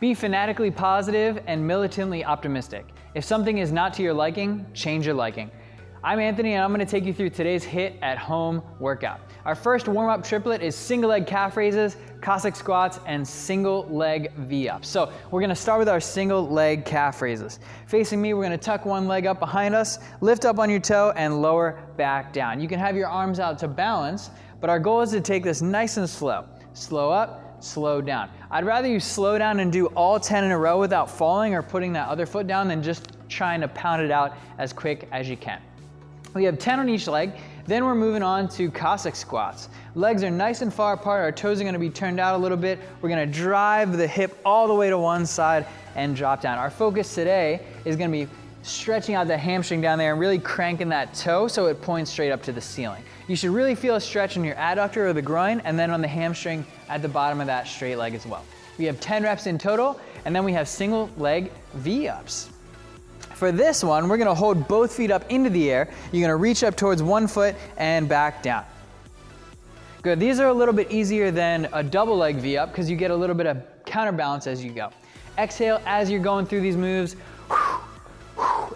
Be fanatically positive and militantly optimistic. If something is not to your liking, change your liking. I'm Anthony and I'm going to take you through today's HIIT at home workout. Our first warm-up triplet is single leg calf raises, Cossack squats, and single leg V-ups. So we're going to start with our single leg calf raises. Facing me, we're going to tuck one leg up behind us, lift up on your toe, and lower back down. You can have your arms out to balance, but our goal is to take this nice and slow. Slow up, slow down. I'd rather you slow down and do all 10 in a row without falling or putting that other foot down than just trying to pound it out as quick as you can. We have 10 on each leg, then we're moving on to Cossack squats. Legs are nice and far apart, our toes are gonna be turned out a little bit. We're gonna drive the hip all the way to one side and drop down. Our focus today is gonna be stretching out the hamstring down there and really cranking that toe so it points straight up to the ceiling. You should really feel a stretch in your adductor or the groin and then on the hamstring at the bottom of that straight leg as well. We have 10 reps in total, and then we have single leg V-ups. For this one, we're gonna hold both feet up into the air. You're gonna reach up towards one foot and back down. Good, these are a little bit easier than a double leg V-up because you get a little bit of counterbalance as you go. Exhale as you're going through these moves.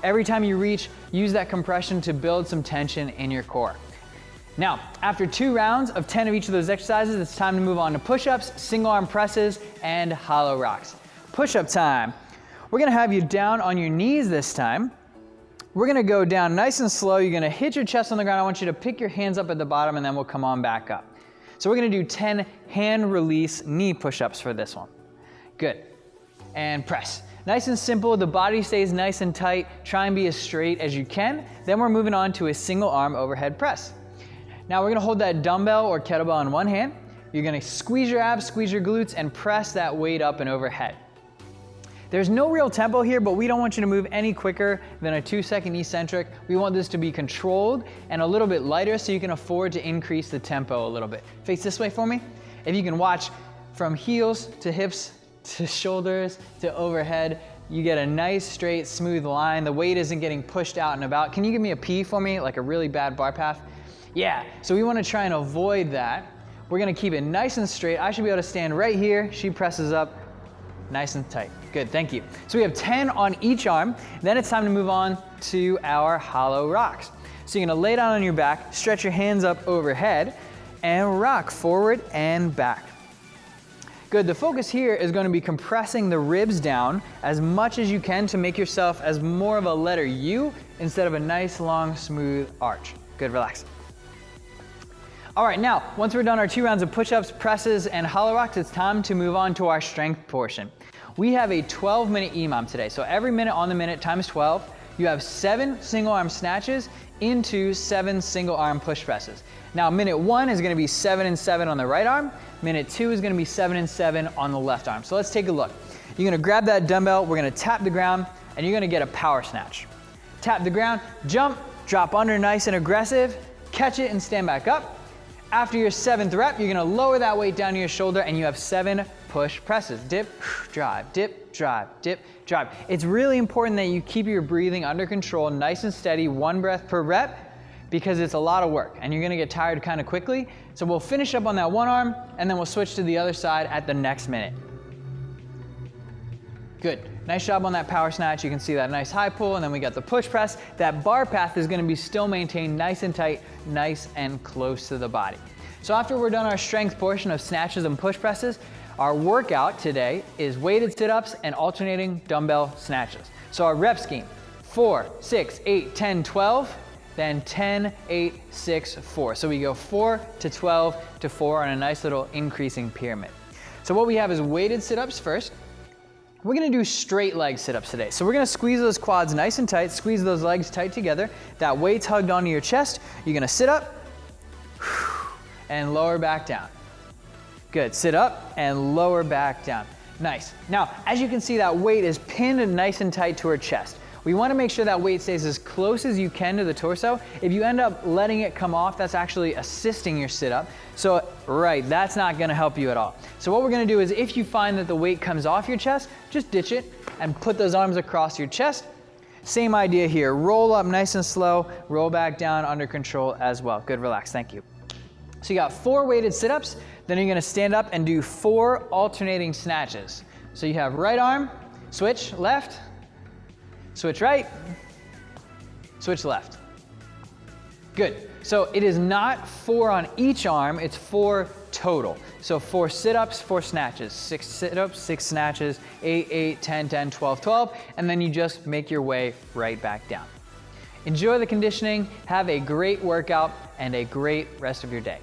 Every time you reach, use that compression to build some tension in your core. Now, after 2 rounds of 10 of each of those exercises, it's time to move on to push-ups, single arm presses, and hollow rocks. Push-up time. We're gonna have you down on your knees this time. We're gonna go down nice and slow. You're gonna hit your chest on the ground. I want you to pick your hands up at the bottom and then we'll come on back up. So we're gonna do 10 hand release knee push-ups for this one. Good. And press. Nice and simple, the body stays nice and tight. Try and be as straight as you can. Then we're moving on to a single arm overhead press. Now we're gonna hold that dumbbell or kettlebell in one hand. You're gonna squeeze your abs, squeeze your glutes, and press that weight up and overhead. There's no real tempo here, but we don't want you to move any quicker than a 2-second eccentric. We want this to be controlled and a little bit lighter so you can afford to increase the tempo a little bit. Face this way for me. If you can watch from heels to hips to shoulders to overhead, you get a nice, straight, smooth line. The weight isn't getting pushed out and about. Can you give me a P for me, like a really bad bar path? Yeah, so we want to try and avoid that. We're going to keep it nice and straight. I should be able to stand right here. She presses up nice and tight. Good, thank you. So we have 10 on each arm. Then it's time to move on to our hollow rocks. So you're gonna lay down on your back, stretch your hands up overhead, and rock forward and back. Good, the focus here is gonna be compressing the ribs down as much as you can to make yourself as more of a letter U instead of a nice, long, smooth arch. Good, relax. All right, now, once we're done our 2 rounds of push-ups, presses, and hollow rocks, it's time to move on to our strength portion. We have a 12-minute EMOM today, so every minute on the minute times 12, you have 7 single arm snatches into 7 single arm push presses. Now, minute 1 is gonna be 7 and 7 on the right arm. Minute 2 is gonna be 7 and 7 on the left arm. So let's take a look. You're gonna grab that dumbbell, we're gonna tap the ground, and you're gonna get a power snatch. Tap the ground, jump, drop under nice and aggressive, catch it and stand back up. After your 7th rep, you're gonna lower that weight down to your shoulder and you have 7 push presses. Dip, drive, dip, drive, dip, drive. It's really important that you keep your breathing under control, nice and steady, 1 breath per rep, because it's a lot of work and you're gonna get tired kind of quickly. So we'll finish up on that one arm and then we'll switch to the other side at the next minute. Good, nice job on that power snatch. You can see that nice high pull and then we got the push press. That bar path is gonna be still maintained nice and tight, nice and close to the body. So after we're done our strength portion of snatches and push presses, our workout today is weighted sit-ups and alternating dumbbell snatches. So our rep scheme, 4, 6, 8, 10, 12, then 10, 8, 6, 4. So we go 4 to 12 to 4 on a nice little increasing pyramid. So what we have is weighted sit-ups first. We're gonna do straight leg sit-ups today. So we're gonna squeeze those quads nice and tight, squeeze those legs tight together. That weight's hugged onto your chest. You're gonna sit up and lower back down. Good, sit up and lower back down. Nice. Now, as you can see, that weight is pinned nice and tight to her chest. We wanna make sure that weight stays as close as you can to the torso. If you end up letting it come off, that's actually assisting your sit-up. So, right, that's not gonna help you at all. So what we're gonna do is if you find that the weight comes off your chest, just ditch it and put those arms across your chest. Same idea here, roll up nice and slow, roll back down under control as well. Good, relax, thank you. So you got 4 weighted sit-ups, then you're gonna stand up and do 4 alternating snatches. So you have right arm, switch left, switch right, switch left. Good. So it is not 4 on each arm, it's 4 total. So 4 sit-ups, 4 snatches, 6 sit-ups, 6 snatches, 8, 8, 10, 10, 12, 12, and then you just make your way right back down. Enjoy the conditioning, have a great workout, and a great rest of your day.